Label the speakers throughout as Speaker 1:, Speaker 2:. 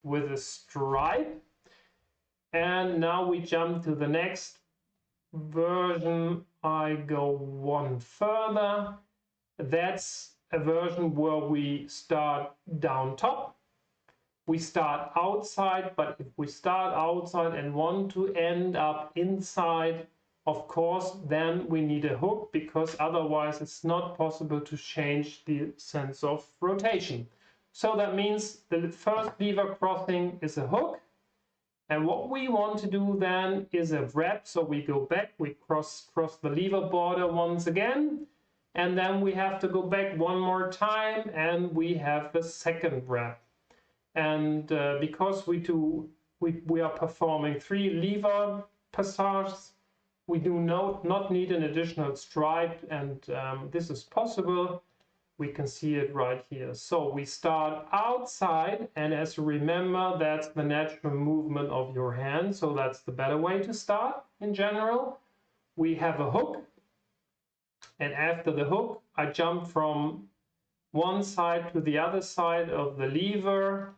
Speaker 1: with a stripe. And now we jump to the next version. I go one further. That's a version where we start down top. We start outside, but if we start outside and want to end up inside, of course, then we need a hook, because otherwise it's not possible to change the sense of rotation. So that means the first lever crossing is a hook. And what we want to do then is a wrap. So we go back, we cross the lever border once again. And then we have to go back one more time and we have the second wrap. And because we are performing 3 lever passages, we do not need an additional stripe, and this is possible. We can see it right here. So we start outside, and as you remember, that's the natural movement of your hand, so that's the better way to start in general. We have a hook, and after the hook, I jump from one side to the other side of the lever,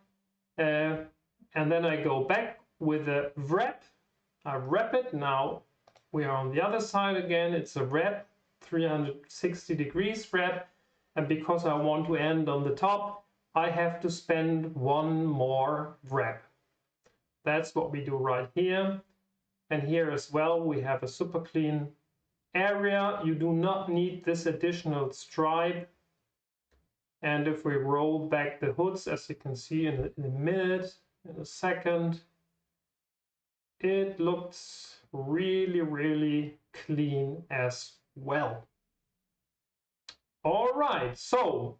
Speaker 1: and then I go back with a wrap. I wrap it. Now we are on the other side again. It's a wrap, 360 degrees wrap. And because I want to end on the top, I have to spend one more wrap. That's what we do right here. And here as well, we have a super clean area. You do not need this additional stripe. And if we roll back the hoods, as you can see in a minute, in a second, it looks really, really clean as well. All right, so